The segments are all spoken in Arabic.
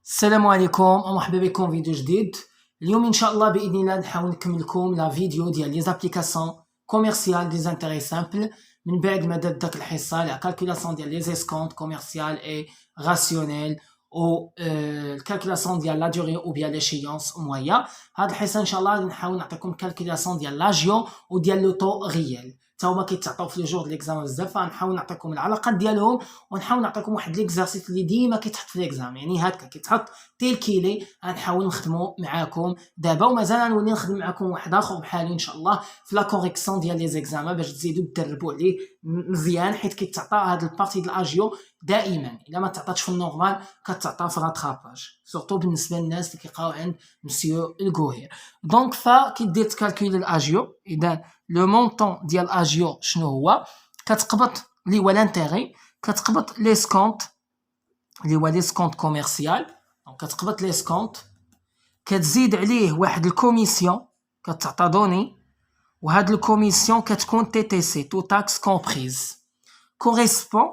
السلام عليكم ومرحبا بكم فيديو جديد. اليوم ان شاء الله باذن الله نحاول نكمل لكم لا فيديو ديال لي زابليكاسيون كوميرسيال دي زانتيري سامبل من بعد ما درت داك الحصه لا كالكولاسيون ديال لي زيسكونت كوميرسيال اي راسيونيل او الكالكولاسيون ديال لا دوري او بيان ليشيونس مويا. هاد الحصه ان شاء الله غادي نحاول نعطيكم كالكولاسيون ديال لاجيو وديال لوطو ريال، تا هما كيتعطاو في لو جور د ليكزام بزاف، فغنحاول نعطيكم العلاقات ديالهم ونحاول نعطيكم واحد ليكزارسيس اللي ديما كيتحط في ليكزام، يعني هكا كيتحط تيل كيلي. غنحاول نخدمو معاكم دابا ومازال غنولي نخدم معاكم واحد اخر بحالي ان شاء الله في لا كوريكسيون ديال لي زيكزامان باش تزيدوا تدربوا عليه مزيان، حيت كيتعطى هاد البارتي د الاجيو دائما. الا ما تعطاتش في النورمال كتعطى في راتراباج، سورتو بالنسبه للناس اللي كيقراو عند مسيو الكوهير. دونك فكيدير تكالكولي الاجيو، اذا لو مونطون ديال الاجيو شنو هو؟ كتقبط اللي هو لانتيغي، كتقبط لي سكونت اللي هو لي سكونت كوميرسيال، دونك كتقبط لي سكونت، كتزيد عليه واحد الكوميسيون كتعطى دوني، وهاد الكوميسيون كتكون تي تي سي تو تاكس كومبريز كوريسبون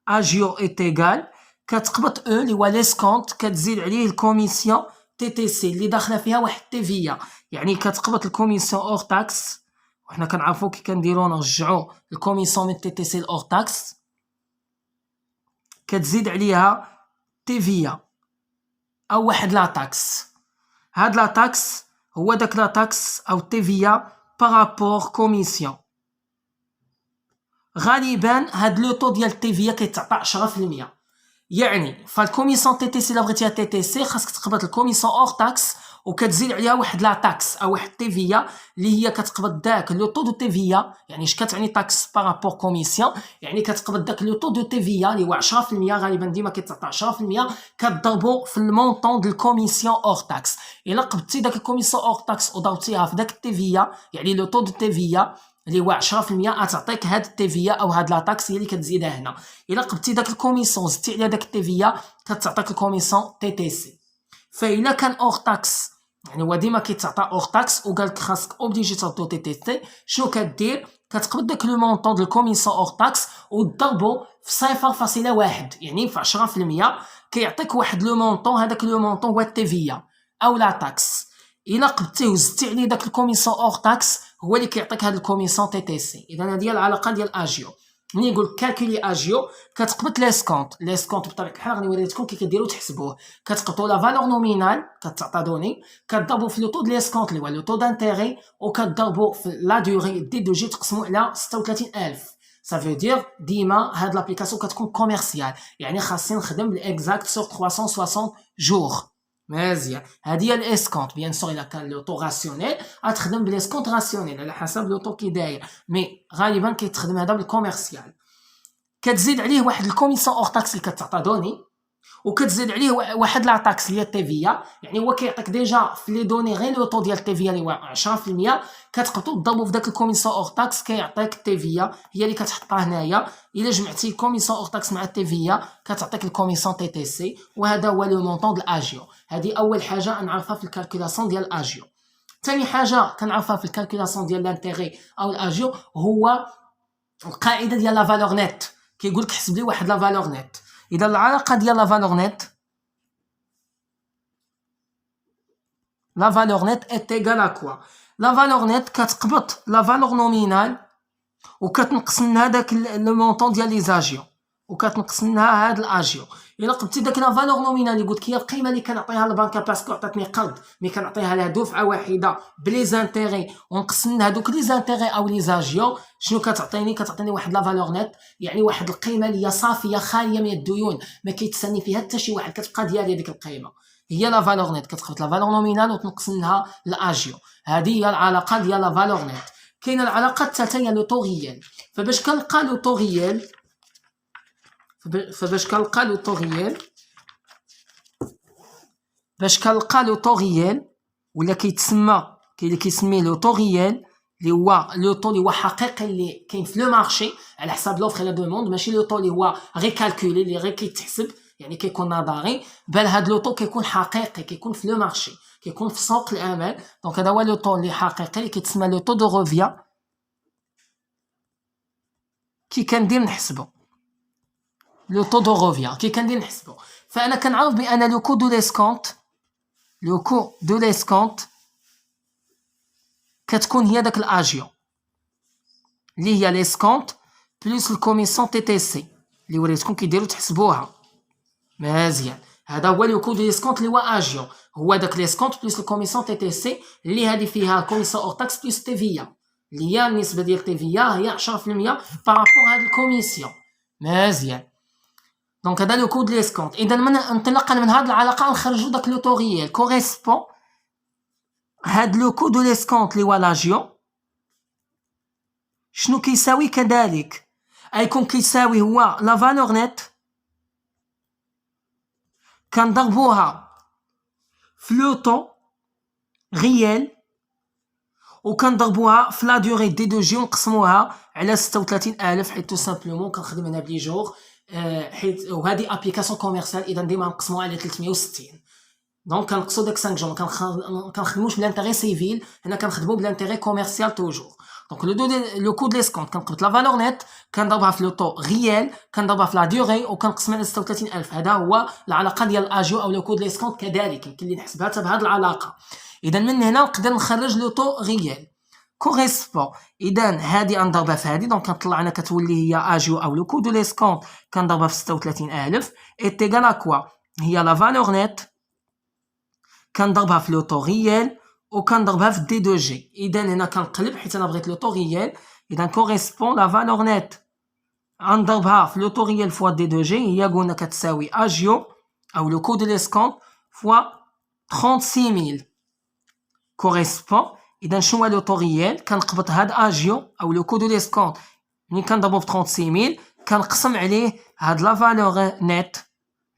اجيو ايت ايغال، كتقبط او اللي هو لي سكونت، كتزيد عليه الكوميسيون تي تي سي اللي داخله فيها واحد تيفيا، يعني كتقبط الكوميسيون اور تاكس، وحنا كنعرفو كي كنديرو نرجعو الكوميسيون من تي تي سي لاور تاكس، كتزيد عليها تيفيا او واحد لا تاكس. هاد لا تاكس هو داك لا تاكس او تيفيا بارابور كوميسيون. غالبا هاد لو طو ديال التيفيا كيتعطى 10%، يعني فالكوميسيون تي تي سي لا بغيتيها تي تي سي خاصك تقبط الكوميسيون اور تاكس وكتزيد عليها واحد لا تاكس او واحد تيفيا اللي هي كتقبط داك لو طو دو تيفيا. يعني اش كتعني تاكس بارابور كوميسيون؟ يعني كتقبط داك لو طو دو تيفيا اللي هو 10%، غالبا ديما كيتعطى 10%، كتضربو في المونطون ديال الكوميسيون اور تاكس. الا قبطتي داك الكوميسيون اور تاكس وضربتيها في داك التيفيا، يعني لو طو دو تيفيا اللي هو 10%، غتعطيك هاد التيفيا او هاد لا تاكس هي اللي كتزيدها هنا. الا قبطتي داك الكوميسيون زدتي عليها داك التيفيا كتعطيك الكوميسيون تي تي سي. فالا كان اور تاكس، يعني هو ديما كيتعطى اور تاكس وقالك خاصك اوبليجي تردو تي تي سي، شنو كدير؟ كتقبط داك لو مونطون ديال الكوميسيون اور تاكس وتضربو في 0.1، يعني في 10%، كيعطيك واحد لو مونطون، هذاك لو مونطون هو التيفيا او لا تاكس. الا قبطتيه وزدتي عليه داك الكوميسيون اور تاكس هو اللي كيعطيك هاد الكوميسيون تي تي سي. اذا هذه هي العلاقه ديال اجيو. ملي يقول كالكولي اجيو كتقبط لي سكونت، لي سكونت بطبيعه الحال غنوري لكم كي كديروا تحسبوه. كتقبطوا لا فالور نومينال كتعطى دوني، كتضربوا في لو طو د لي سكونت اللي هو لو طو دانتيغي، وكتضربوا في لا دوري دي دو جي تقسموا على 36000. Ça veut dire ديما هاد لابليكاسيون كتكون كوميرسيال، يعني خاصني نخدم بالاكزاكت سور 360 جور. مزيان، هادي هي الاسكونت. بيان سور الا كان لو طو راسيونيل غتخدم بالاسكونت راسيونيل على حسب لو طو كي داير، مي غالبا كيتخدم هذا بالكوميرسيال. كتزيد عليه واحد الكوميسيون اور تاكس اللي كتعطى دوني، وكتزيد عليه واحد لا تاكس اللي هي التيفيا، يعني هو كيعطيك ديجا في لي دوني غير لو طو ديال التيفيا اللي هو 10%، كتقبطو تضربو في داك الكوميسيون اور تاكس كيعطيك التيفيا هي اللي كتحطها هنايا. الا جمعتي الكوميسيون اور تاكس مع التيفيا كتعطيك الكوميسيون تي تي سي، وهذا هو لو مونطون ديال الاجيو. هذه اول حاجه نعرفها في الكالكولاسيون ديال الاجيو. ثاني حاجه كنعرفها في الكالكولاسيون ديال لانتيغي او الاجيو هو القاعده ديال لا فالور نيت. كيقول لك حسب لي واحد لا فالور نيت. اذا العلاقه ديال لا فالور نيت، لا فالور نيت est égal à quoi؟ لا فالور نيت كتقبط لا فالور نومينال وكتنقص منها داك لو مونطون ديال لي زاجيو وكتنقص منها هاد الاجيو. الا قبطتي داك لا فالور نومينال اللي قلت لك هي القيمه اللي كنعطيها للبنكه باسكو عطاتني قرض مي كنعطيها لها دفعه واحده بلي زانتيغي ونقص منها دوك لي زانتيغي او لي زاجيو، شنو كتعطيني؟ كتعطيني واحد لا فالور نيت، يعني واحد القيمه اللي هي صافيه خاليه من الديون، ما كيتسني فيها حتى شي واحد، كتبقى ديالي ديك القيمه. هي لا فالور نيت كتقبط لا فالور نومينال وتنقص منها الاجيو. هذه هي العلاقه ديال لا فالور نيت. كاينه العلاقه الثالثه هي لو طو ريال. فباش كنلقى لو طو ريال، باش كنلقى لو طو ريال ولا كيتسمى كاين اللي كيسميه لو طو ريال اللي هو لو طو اللي هو حقيقي اللي كاين في لو مارشي على حساب لوفر لا دوموند، ماشي لو طو اللي هو ريكالكولي اللي غير كيتحسب يعني كيكون نظري، بل هاد لو طو كيكون حقيقي، كيكون في لو مارشي، كيكون في سوق العمل. دونك هذا هو لو طو اللي حقيقي اللي كيتسمى لو طو دو روفيا. كي كندير نحسبو لو طو دو روفيان كي كندير نحسبو فانا كنعرف بان لو كو دو ليسكونت كتكون هي داك الاجيو اللي هي ليسكونت بلس الكوميسيون تي تي سي اللي وريتكم كيديروا تحسبوها مزيان. هذا هو لو كو دو ليسكونت اللي هو اجيو هو داك ليسكونت بلس الكوميسيون تي تي سي اللي هذه فيها كوميسيون اور تاكس بلس تيفيا اللي هي النسبه ديال تيفيا هي 10% بارابور هاد الكوميسيون مزيان. دونك هذا لو كو دو ليسكونت. اذا انطلاقا من هاد العلاقه نخرجوا داك لو تو ريال كوريسبون هاد لو كو دو ليسكونت اللي هو لاجيو شنو كيساوي كذلك غيكون كيساوي هو لا فالور نيت كنضربوها في لو طو ريال وكنضربوها في لا دوري دي دو جي ونقسموها على 36000 حيت تو سامبلومون كنخدم انا بلي جور حيت وهذه ابليكاسيون كوميرسيال اذا ديما نقسموها على 360 دونك كنقصوا داك 5 جور كنخدموش بلانتيغي سيفيل هنا كنخدمو بلانتيغي كوميرسيال توجور. دونك لو كو دو ليسكونت كنقبط لا فالور نيت كنضربها في لو طو ريال كنضربها في لا دوري وكنقسمها على 36000 هذا هو العلاقه ديال الاجيو او لو كو دو ليسكونت كذلك يمكن لي نحسبها حتى بهذه العلاقه. اذا من هنا نقدر نخرج لو طو ريال كوريسبون اذا هذه نضربها في هذه دونك كنطلع انا كتولي هي اجيو او لو كو دو ليسكونت كنضربها في 36000 ايتيغال كوا هي لا فالور نيت كنضربها في لو طو ريال وكنضربها في دي دو جي. اذا هنا كنقلب حيت انا بغيت لو طو ريال اذا كوريسبون لا فالور نيت غنضربها في لو طو ريال فوا دي دو جي هي قلنا كتساوي اجيو او لو كو دو ليسكونت فوا 36000 كوريسبون. اذا شنو هو لو طو ريال كنقبط هاد اجيو او لو كو دو ليسكونت ملي كنضربو في 36000 كنقسم عليه هاد لا فالور نيت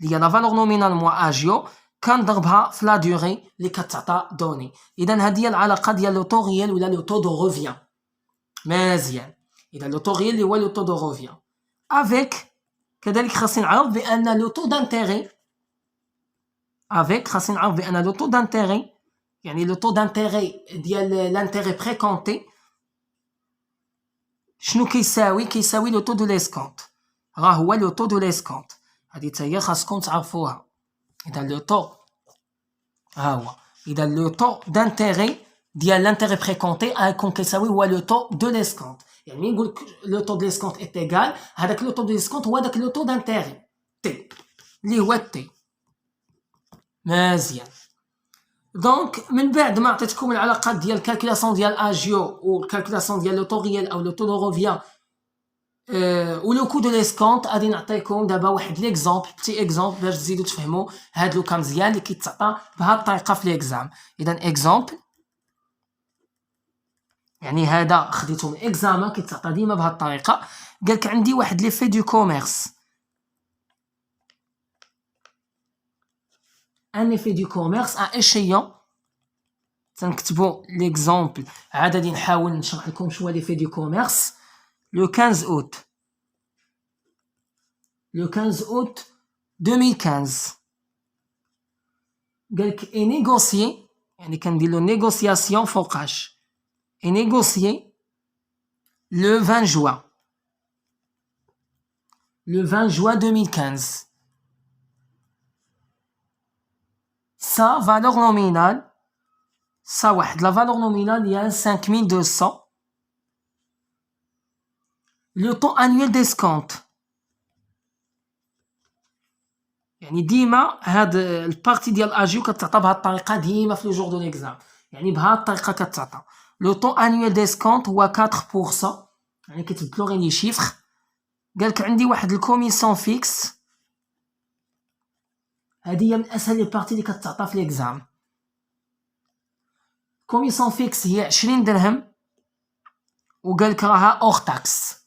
اللي هي لا فالور نومينال موا اجيو كنضربها في لا دوري اللي كتعطى دوني. اذا هذه هي العلاقه ديال لو طو ريال ولا لو طو دو روفيان مزيان. اذا لو طو ريال اللي هو لو طو دو روفيان افيك كذلك خاصني نعرف بان لو طو دانتيغي خاصني نعرف بان لو طو دانتيغي يعني لو طو دانتيغي ديال لانتيغي بريكونتي شنو كيساوي لو طو دو ليسكونت راه هو لو طو دو ليسكونت هذه حتى هي خاصكم تعرفوها. اذا لو طو ها هو اذا لو طو دانتيغي ديال لانتيغي بريكونتي غيكون كيساوي هو لو طو دو ليسكونت يعني ملي نقول لو طو دو ليسكونت ايت ايغال هذاك لو طو دو ليسكونت هو داك لو طو دانتيغي تي اللي هو تي مزيان. دونك من بعد ما عطيتكم العلاقات ديال الكالكولاسيون ديال اجيو والكالكولاسيون ديال لو طو ريال او لو طو دو روفيان ولو كو دو ليسكونت غادي نعطيكم دابا واحد ليكزامبل بتي اكزامبل باش تزيدوا تفهموا هاد لو كا مزيان اللي كيتعطى بهاد الطريقه في ليكزام. اذا اكزامبل يعني هذا خديته من اكزامان كيتعطى ديما بهاد الطريقه. قالك عندي واحد لي في دو كوميرس ان effet du commerce à échéant تنكتبوا ليكزامبل عاد غادي نحاول نشرح لكم شنو هو لي في دو كوميرس. le 15 août 2015 قالك est négocié يعني كندير له نيغوسياسيون فوقاش est négocié le 20 juin 2015 sa valeur nominale ça واحد la valeur nominale il y a 5200 le taux annuel d'escompte يعني ديما هاد البارتي ديال اجيو كتعطى بهاد الطريقه ديما في لو جور دو ليكزام يعني بهاد الطريقه كتعطى. لو طو انويل ديسكونت هو 4% يعني كتبدلو غير لي شيفر. قالك عندي واحد الكوميسيون فيكس هادي هي من اسهل لي بارتي اللي كتعطى في ليكزام. كوميسيون فيكس هي 20 درهم وقالك راها اور تاكس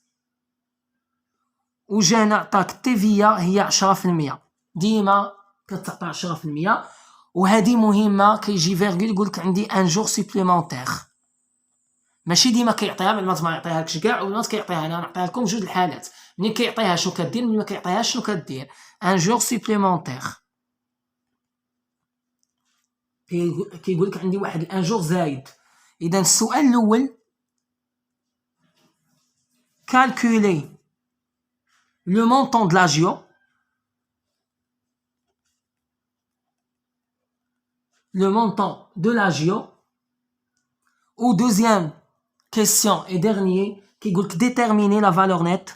وجانا عطاك تيفيا هي 10% ديما كتعطى 10% وهذه مهمه كيجي فيرغول يقولك عندي ان جور سوبليمونتير ماشي ديما كيعطيها بعد ما يعطيهالكش كاع ولا كيعطيها انا نعطيها لكم جوج الحالات ملي كيعطيها شنو كدير ملي ما كيعطيهاش شنو كدير ان جور سوبليمونتير كيقولك عندي واحد الان جور زايد. اذا السؤال الاول calculer le montant de l'agio le montant de l'agio. Ou deuxième question et dernier كيقول لك déterminer la valeur nette.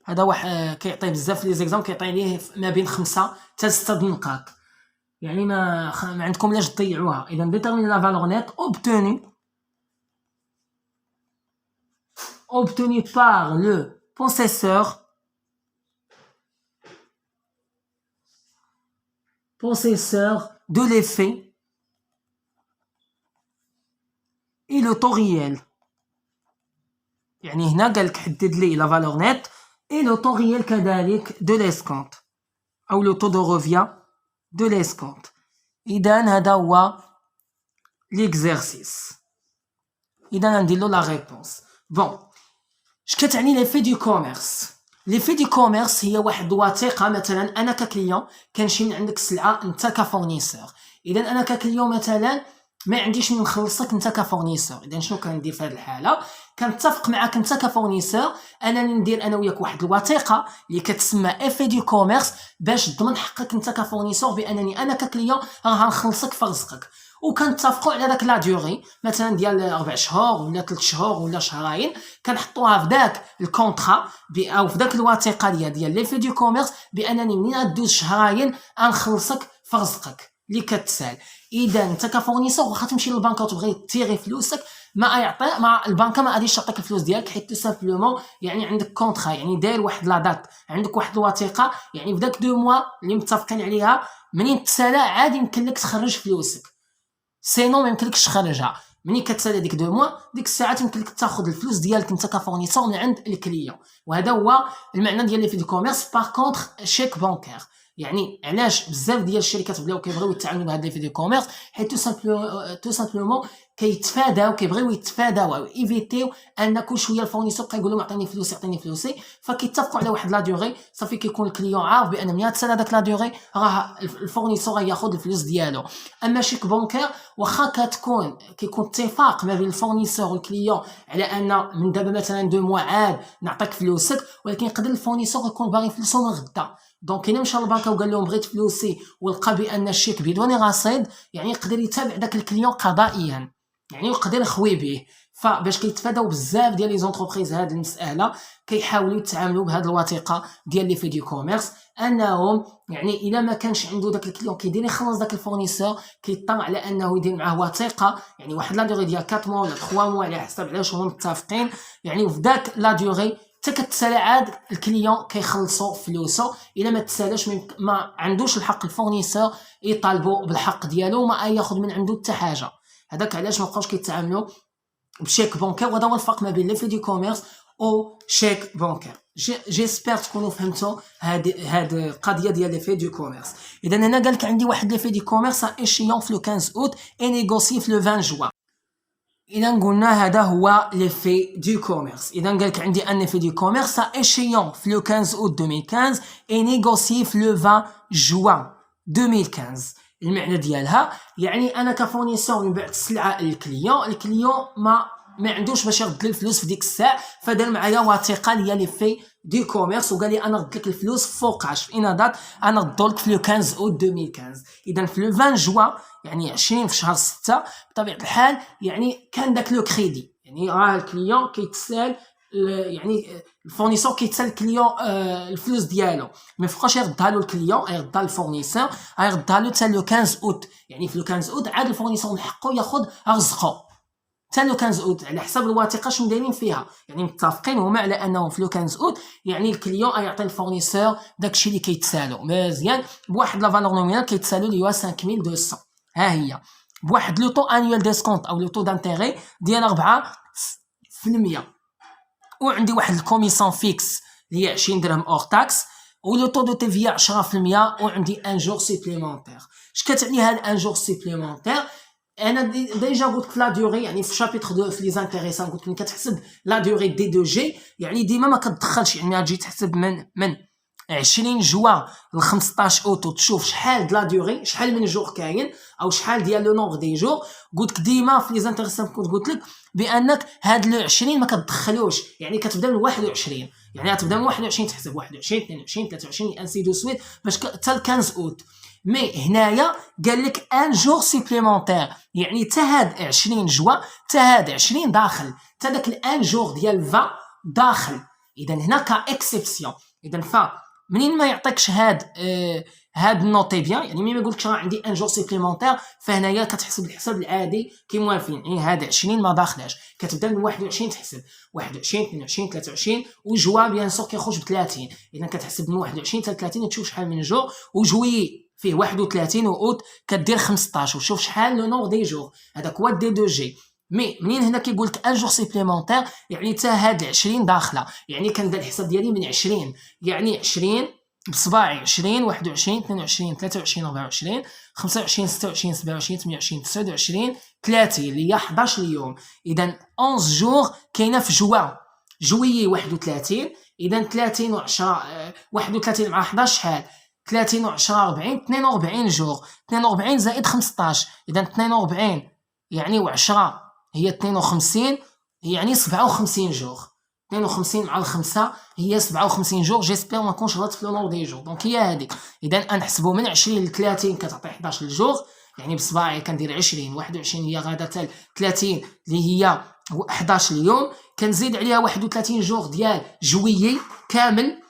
هذا واحد كيعطي بزاف لي زيكزامبل، كيعطي ليه ما بين 5 حتى 6 د النقاط، يعني ما عندكم لاش تضيعوها. اذا déterminer la valeur nette obtenue par le possesseur de l'effet et le taux réel. يعني هنا قال لك حدد لي la valeur nette et le taux réel كذلك de l'escompte أو le taux de revient de l'escompte. إذا هذا هو l'exercice. إذا نديرو la réponse. بون اش كتعني ليفي دو كوميرس؟ ليفي دو كوميرس هي واحد الوثيقه. مثلا انا ككليون كنمشي من عندك السلعه انت كفورنيسور، اذا انا ككليون مثلا ما عنديش من نخلصك انت كفورنيسور، اذا شنو كندير في هذه الحاله؟ كنتفق معك انت كفورنيسور انني ندير انا وياك واحد الوثيقه اللي كتسمى ايفي دو كوميرس باش تضمن حقك انت كفورنيسور بانني انا ككليون راه غنخلصك في رزقك، وكنتفقوا على داك لا ديوري مثلا ديال 4 شهور ولا 3 شهور ولا شهرين، كنحطوها في داك الكونطرا او في داك الوثيقه ديال ليفي دو كوميرس بانني منين غدوز شهرين غنخلصك في رزقك اللي كتسال. اذا انت كفورنيسور واخا تمشي للبنكه وتبغي تيري فلوسك ما البنكه ما غاديش تعطيك الفلوس ديالك، حيت تو سامبلومون يعني عندك كونطرا، يعني داير واحد لا دات، عندك واحد الوثيقه، يعني في داك 2 موا اللي متفقين عليها منين تسالى عادي يمكن لك تخرج فلوسك، سينو ما يمكنلكش تخرجها. ملي كتسالى ديك 2 موا ديك الساعه يمكن لك تاخذ الفلوس ديالك انت كفورنيسور من عند الكليون. وهذا هو المعنى ديال لي في دو كوميرس. باغ كونطخ شيك بانكير، يعني علاش بزاف ديال الشركات بداو كيبغيو يتعاملوا بهاد لي في دو كوميرس؟ حيت تو سامبلومون كيبغيو يتفاداو او ايفيتيو ان كل شويه الفورنيسور كيقول لهم عطيني فلوسي عطيني فلوسي، فكيتفقوا على واحد لا ديوري صافي كيكون الكليون عارف بان ملي تسالى داك لا ديوري راه الفورنيسور غياخذ الفلوس ديالو. اما شيك بانكير واخا كيكون اتفاق ما بين الفورنيسور والكليون على ان من دابا مثلا 2 موا عاد نعطيك فلوسك، ولكن يقدر الفورنيسور يكون باغي فلوسو من غدا، دونك الا مشى للبنكه وقال لهم بغيت فلوسي ولقى بان الشيك بدون رصيد، يعني يقدر يتابع داك الكليون قضائيا، يعني يقدر يخوي به. فباش كيتفاداو بزاف ديال لي زونتربريز هاد المساله كيحاولوا يتعاملوا بهاد الوثيقه ديال لي في دو كوميرس، انهم يعني الا ما كانش عنده داك الكليون كيدير يخلص داك الفورنيسور كيطمع على انه يدير معاه وثيقه، يعني واحد لا ديوري ديال 4 موا ولا 3 موا على حسب علاش هما متفقين، يعني وفي داك لا ديوري حتى كتسالى عاد الكليون كيخلصوا فلوسو. الا ما تسالاش ما عندوش الحق الفورنيسور يطالبوا بالحق ديالو وما ياخذ من عنده حتى حاجه. هذاك علاش ما بقاوش كيتعاملوا بشيك بانكير، وهذا هو الفرق ما بين لي في دو كوميرس او شيك بانكير. جيسبر تكونوا فهمتوا هاد القضيه ديال لي في دو كوميرس. اذا هنا قال لك عندي واحد لي في دو كوميرس ايشيون في لو 15 اوت اي نيغوسي في لو 20 جوان. اذا قلنا هذا هو ليفي دو كوميرس. اذا قال لك عندي ان ليفي دو كوميرس ايشيون في لو 15 اوت 2015 اي نيغوسي في لو 20 جوان 2015. المعنى ديالها يعني انا كفورنيسور نبعت السلعه للكليون، الكليون ما عندوش باش يرد لي الفلوس في ديك الساعه، فدار معايا وثيقه اللي هي لي في دو كوميرس وقال لي انا رد لك الفلوس فوقاش في ان دات انا ردولك في لو 15 اوت 2015. اذا في لو 20 جوان يعني 20 في شهر 6 بطبيعه الحال يعني كان داك لو كريدي، يعني راه الكليون كيتسال يعني الفورنيسور كيتسال الكليون الفلوس ديالو، ما يبقاش يردها له الكليون، يردها للفورنيسور، يردها له حتى لو 15 اوت، يعني في لو 15 اوت عاد الفورنيسور من حقه ياخذ رزقه حتى لو 15 اوت على حسب الوثيقه شنو دايرين فيها، يعني متفقين هما على انه في لو 15 اوت يعني الكليون يعطي الفورنيسور داكشي اللي كيتسالو مزيان بواحد لا فالور نومينال كيتسالو اللي هو 5200. ها هي بواحد لو طو انيوال ديسكونت او لو طو دانتيغي ديال 4%، وعندي واحد الكوميسيون فيكس اللي هي 20 درهم اور تاكس، ولو طو دو تي في 10%، وعندي ان جور سوبليمونتير. اش كتعني هاد ان جور سوبليمونتير؟ انا ديجا قلت لك لا ديوري يعني في شابيتر 2 في لي زانتيريسون قلت لك كتحسب لا ديوري دي دو جي، يعني ديما ما كتدخلش يعني تجي تحسب من 20 جوان ل 15 اوت وتشوف شحال د لا دوري، شحال من جور كاين او شحال ديال لو نومبر دي جور. قلت لك ديما في لي زانتيريسون كنت قلت لك بانك هاد لو 20 ما كتدخلوش، يعني كتبدا من 21، يعني غتبدا من 21 تحسب 21 22 23 انسي دو سويت باش حتى ل 15 اوت. مي هنايا قال لك ان جور سوبليمونتير، يعني حتى هاد 20 جوا حتى هاد 20 داخل، حتى داك الان جور ديال 20 داخل. اذا هنا كا اكسبسيون. اذا منين ما يعطيكش هاد النوتي بيان، يعني ملي ما يقولكش راه عندي ان جور سوبليمونتير، فهنايا كتحسب الحساب العادي كي موالفين، يعني هاد 20 ما داخلاش، كتبدا من 21 تحسب 21 22 23 وجوا بيان سور كيخرج ب 30. اذا كتحسب من 21 حتى 30 وتشوف شحال من جور، وجوي فيه 31 واوت كدير 15 وشوف شحال لو نور دي جور، هذاك هو دي دو جي. مي منين هنا كيقول لك ان جور سوبليمونتير، يعني حتى هاد 20 داخله، يعني كندير الحساب ديالي من 20، يعني 20 بصباعي 20 21 22 23 24 25 26 27 28 29 30 اللي هي 11 اليوم. اذا 11 جور كاينه في جويي 31. اذا 30 و10 31 مع 11 شحال؟ 30 و10 40 42 جور، 42 زائد 15، اذا 42 يعني و10 هي 52 يعني 57 جور. 52 مع 5 هي 57 جور. جيسبر ما نكونش غلط في لو نور دي جور. دونك هي هذيك. اذا نحسبوا من 20 ل 30 كتعطي 11 جور، يعني بصباعي كندير 20 21 هي غادا حتى 30 اللي هي 11 اليوم، كنزيد عليها 31 جور ديال جويي كامل،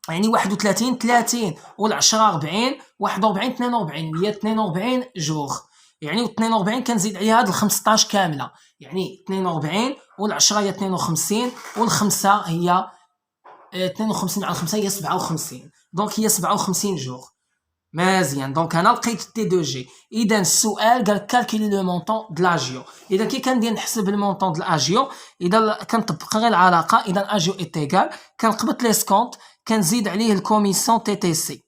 يعني 31 30 و10 40 41 42 اللي هي 42 جور، يعني 42 كنزيد عليها هاد ال 15 كامله، يعني 42 وال10 هي 52 وال5 هي 52 على 5 هي 57. دونك هي 57 جور. مزيان. دونك انا لقيت تي دو جي. اذا السؤال قال كالكولي لو مونطون د لاجيو. اذا كي كندير نحسب المونطون د لاجيو، اذا كنطبق غير العلاقه، اذا اجيو ايتيغال كنقبط لي سكونط كنزيد عليه الكوميسيون تي تي سي،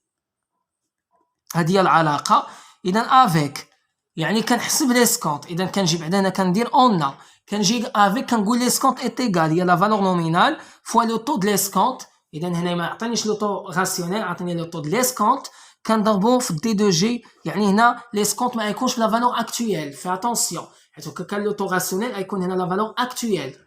هذه هي العلاقه. اذا افيك يعني كنحسب لي سكونط، اذا كنجي بعدا هنا كندير اون، كنجي افيك كنقول لي سكونط ايتيغال هي لا فالور نومينال فوا لو طو د لي سكونط. اذا هنا ما عطانيش لو طو راسيونيل، عطاني لو طو د لي سكونط، كنضربو في دي دو جي. يعني هنا لي سكونط ما يكونش لا فالور اكطويل، في اتونسيون حيت كان لو طو راسيونيل يكون هنا لا فالور اكطويل.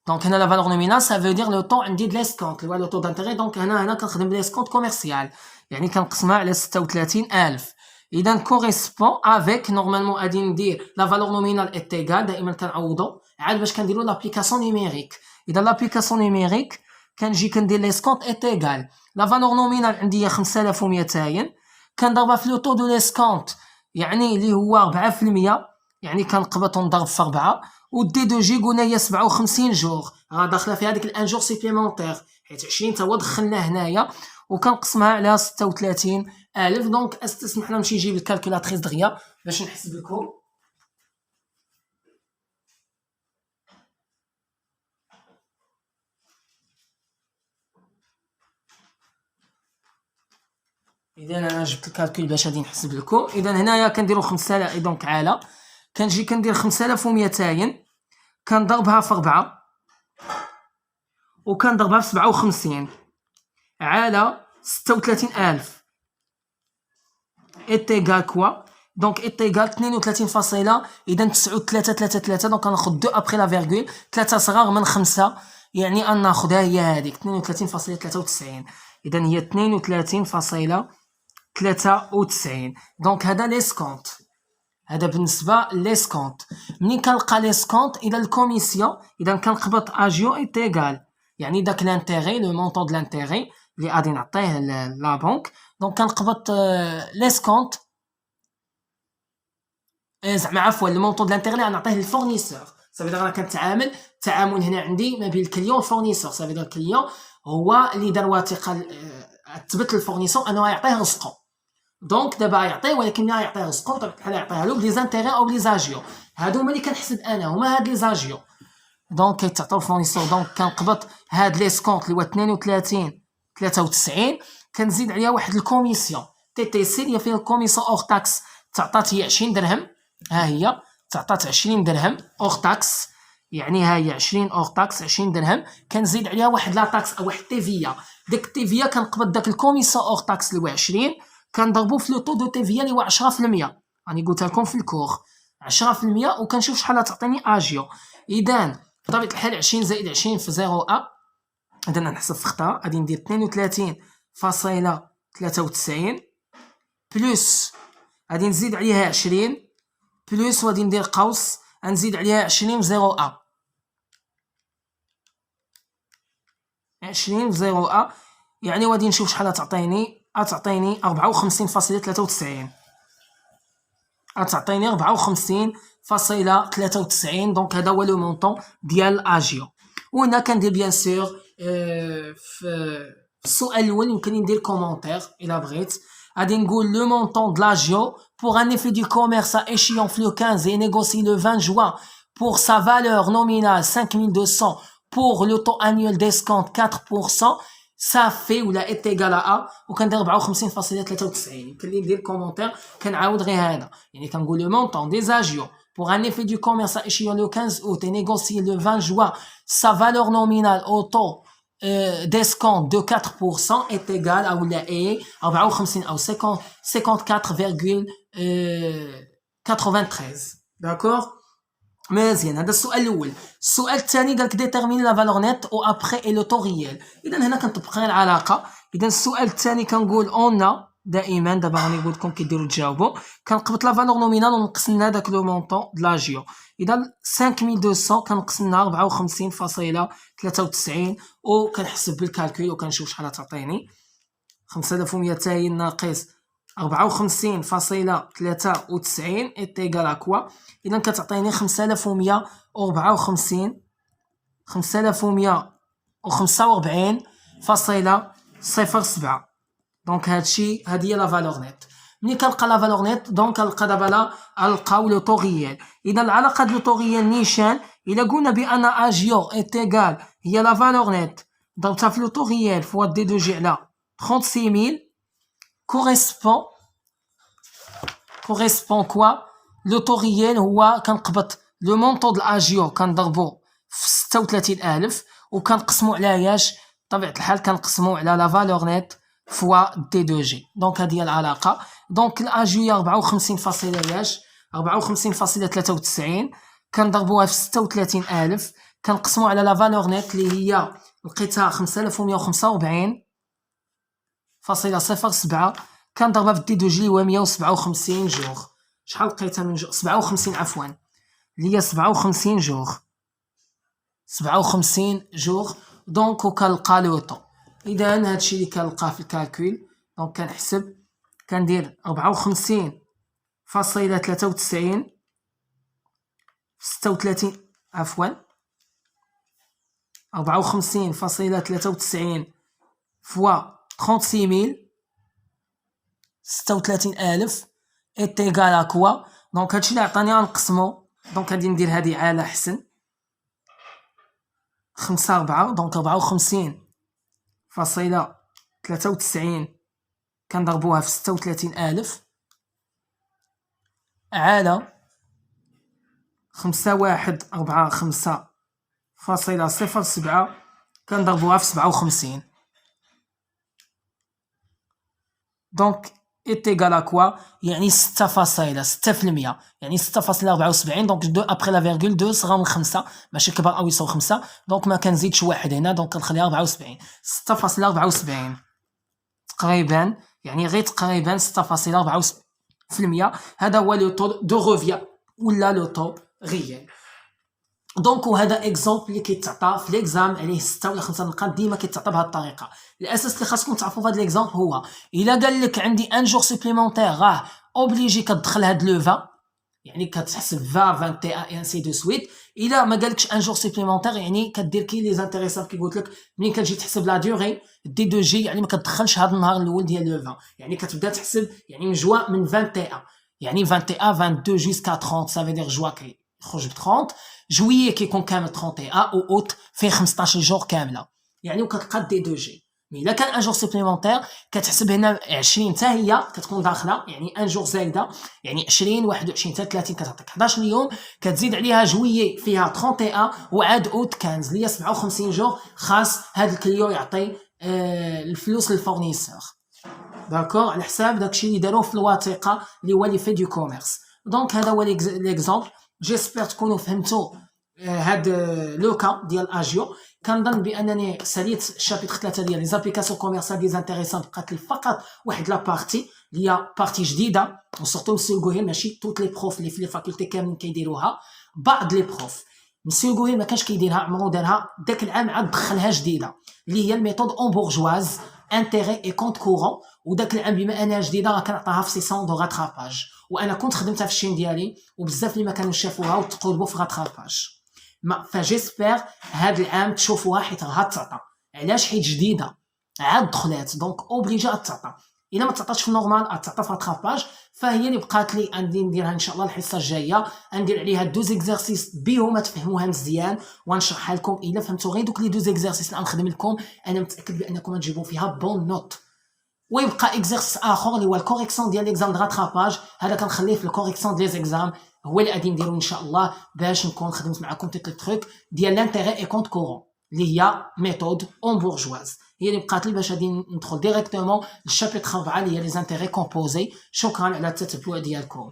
دونك هنا لا فالور نومينال سا فو دير لو طو عندي د لي سكونط اللي هو لو طو دانتيغي. دونك هنا كنخدم بلي سكونط كوميرسيال، يعني كنقسمها على 36000. اذا كوريسبون افيك نورمالمون غادي ندير لا فالور نومينال ايتيغال، دائما كنعوضو عاد باش كنديرو لابليكاسيون نيميريك. اذا لابليكاسيون نيميريك كنجي كندير لي سكونط ايتيغال لا فالور نومينال عندي هي 5200، كنضربها في لو طو دو لي سكونط يعني اللي هو 4%، يعني كنقبط ونضرب في 4. ودي دو جي قلنا هي 57 جور، راه داخله في هذيك الان جور سيبليمونتير حيت 20 تا هو دخلناه هنايا، وكنقسمها على 36000. دونك استسمح لنا نمشي نجيب الكالكولاتريس دغيا باش نحسب لكم. اذا انا جبت الكالكول باش غادي نحسب لكم. اذا هنايا كنديروا 5000، دونك عاله كنجي كندير 5200 كنضربها في 4 وكنضربها في 57 على 36000 ايتيغال كوا. دونك ايتيغال 32 فاصله، اذا 9.333. دونك غناخذ 2 ابري لا فيرغول، 3 صغار من 5، يعني غناخذها هي هذيك 32.93. اذا هي 32.93. دونك هذا لي سكونط، هذا بالنسبه لي سكونط. منين كنلقى لي سكونط اذا الكوميسيون، اذا كنقبط اجيو ايتيغال يعني داك لانتيغي لو مونطون د لانتيغي اللي غادي نعطيه لا بنك. دونك كنقبط لي سكونط زعما عفوا لو مونطون د لانتيغي اللي غنعطيه للفورنيسور. صافي دابا انا كنتعامل التعامل هنا عندي ما بين الكليون والفورنيسور. صافي دابا الكليون هو اللي دار وثيقه تثبت للفورنيسور انه يعطيه رزقو. دونك دابا يعطيه، ولكن ملي يعطيه رزقو بطبيعه الحال يعطيها له بلي زانتيغي او بلي زاجيو. هادو هما اللي كنحسب انا، هما هاد لي زاجيو. دونك كيتعطيو الفورنيسور. دونك كنقبط هاد لي سكونط اللي هو 32.93 كنزيد عليها واحد الكوميسيون تي تي سي اللي فيها الكوميسيون اور تاكس، تعطات هي 20 درهم. ها هي تعطات 20 درهم اور تاكس. يعني ها هي 20 اور تاكس 20 درهم، كنزيد عليها واحد لا تاكس او واحد تيفيا. ديك التيفيا كنقبض داك الكوميسيون اور تاكس اللي هو 20 كنضربو في لو طو دو تيفيا اللي هو 10%. راني قلتها لكم في الكور 10%، وكنشوف شحال تعطيني اجيو. اذا بطبيعه الحال 20 زائد 20 في 0 ا، اذا نحسب في خطا غادي ندير 32.93 بلس غادي نزيد عليها 20 بلس وغادي ندير قوس غنزيد عليها 20 في 0 ا، 20 في 0 ا يعني غادي نشوف شحال تعطيني. تعطيني 54.93 تعطيني 54.93. دونك هذا هو لو مونطون ديال اجيو. وهنا كندير بيان سور في السؤال الاول يمكن ندير كومونتير الا بغيت. غادي نقول لو مونطون د لاجيو pour un effet du commerce à échéance le 15 et négocié le 20 juin pour sa valeur nominale 5200 pour le taux annuel d'escompte 4%, ça fait ولا est égal à A. وكندير 54.93. يمكن لي ندير كومونتير كنعاود غير هذا، يعني كنقول le montant des agios pour un effet du commerce à échéance le 15 août et négocié le 20 juin, sa valeur nominale au taux d'escompte de 4% est égal à ولا est 54 أو 54,93. d'accord. مزيان، هذا السؤال الاول. السؤال الثاني قالك ديتيرميني لا فالور نيت او ابخي اي لو طو ريال. اذا هنا كنطبق غير العلاقه. اذا السؤال الثاني كنقول اون دائما دابا غادي نقول لكم كيديروا تجاوبوا. كنقبط لا فالور نومينال ونقص لنا داك لو مونطون د لاجيو. اذا 5200 كنقص لنا 54.93 وكنحسب بالكالكول وكنشوف شحال تعطيني. 5200 ناقص 54.93 est égal à quoi؟ إذا كتعطيني 5145.07. دونك هادشي هادي هي لا فالور نيت. ملي كنلقى لا فالور نيت دونك كنلقى دابا لا نلقاو لو طو ريال. إذا العلاقة د لو طو ريال نيشان إلا قلنا بأن أجيو est égal هي لا فالور نيت ضربتها في لو طو ريال فوا دي دو جي على 36000 correspond quoi؟ لو طو ريال هو كنقبط لو مونطون د الاجيو كنضربو في 36000 وكنقسمو على ياش بطبيعة الحال كنقسمو على لا فالور نيت فوا دي دو جي. دونك هادي هي العلاقة. دونك الاجيو هي 54.93 كنضربوها في 36000 كنقسمو على لا فالور نيت اللي هي لقيتها 5145.07 كنضربها في دي دو جي هو 157 جوغ. شحال لقيتها من جوغ؟ 57 عفوا اللي هي 57 جوغ. 57 جوغ. دونك وكنلقى لو طو. اذا هادشي اللي كنلقاه في الكالكول. دونك كنحسب كندير 54.93 36 عفوا 54.93 فوا 36000 36000 est égal à quoi؟ دونك هادشي اللي عطاني غنقسمو. دونك غادي ندير هادي عالة حسن 5 دونك 54.93 كنضربوها في 36000 عالة 5145.07 كنضربوها في 57. دونك est égal à quoi؟ يعني 6.6%، يعني 6.74. دونك 2 ابخي لا فيرغول 2 صغار من 5 ماشي كبر او يساوي 5. دونك ما كنزيدش واحد هنا. دونك كنخليها 74 6.74 تقريبا، يعني غير تقريبا 6.74%. هذا هو لو طو دو ريفيا ولا لو طو ريال. دونك وهذا اكزومبل اللي كيتعطى في ليكزام عليه 6 ولا 5 نقاط ديما كيتعطى بهذه الطريقه. الاساس اللي خاصكم تعرفوا في هذا الاكزومبل هو الا قال لك عندي ان جور سوبليمونتير راه اوبليجي كتدخل هاد لو 20، يعني كتحسب 20 21 اي انسي دو سويت. الا ما قالكش ان جور سوبليمونتير يعني كدير كي لي زانتيريسون كي قلت لك ملي كتجي تحسب لا ديوري دي دو جي، يعني ما كتدخلش هذا النهار الاول ديال لو 20، يعني كتبدا تحسب يعني من جوا من 21 يعني 21 22 جوسكا 30 ça veut dire جوا كيخرج ب 30 جويي كيكون كامل 31 و اوت فيه 15 جور كامله، يعني وكتلقى دي دو جي. مي الا كان ان جور سوبليمونتير كتحسب هنا 20 حتى هي كتكون داخله، يعني ان جور زايده، يعني 20 21 حتى 30 كتعطيك 11 اليوم، كتزيد عليها جويي فيها 31 وعاد اوت 15 اللي هي 57 جور. خاص هاد الكليو يعطي الفلوس للفورنيسور، داكور، على حساب داكشي اللي داروه في الوثيقه اللي هو لي في دو كوميرس. دونك هذا هو ليكزامبل. جيسبر تكونوا فهمتوا هاد لو كا ديال اجيو. كنظن بانني ساليت الشابيتر 3 ديال لي زابليكاسيون كوميرسيال ديز انتريسانت. بقات لي فقط واحد لا بارتي اللي هي بارتي جديده، وسورتو مسيو غوهيل ماشي توت لي بروف اللي في لي فاكولتي كاملين كيديروها، بعض لي بروف. مسيو غوهيل ما كانش كيديرها، عمرو دارها داك العام عاد دخلها جديده اللي هي الميثود اون بورجواز انتيري اي كونت كورون. وداك العام بما انها جديده راه كنعطيها في سيسون دو غاتراباج، وانا كنت خدمتها في الشين ديالي وبزاف اللي ما كانوا شافوها وتقلبوا في غاتراباج. ما فجيسبر هاد العام تشوفوها حيت راها تعطى. علاش؟ حيت جديده عاد دخلات، دونك اوبليجي تعطى. الا ما تعطاش في النورمال تعطى في غاتراباج. فهي اللي بقات لي غادي نديرها ان شاء الله الحصه الجايه، ندير عليها دوز اكزرسيس بيهم تفهموها مزيان ونشرحها لكم. الا فهمتوا غير دوك لي دوز اكزرسيس اللي غنخدم لكم انا متاكد بانكم تجيبوا فيها بون نوت. ويبقى اكزرسيس اخر اللي هو الكوريكسيون ديال ليكزام د غاتراباج، هذا كنخليه في الكوريكسيون ديال ليزيكزام، هو اللي غادي نديرو ان شاء الله باش نكون خدمت معكم تيت التروك ديال لانتيري اي كونت كورون اللي هي ميثود اون بورجواز. هي اللي بقات لي باش غادي ندخل ديريكتومون للشابيتر 4 اللي هي لي زانتيري كومبوزي. شكرا على التتبع ديالكم.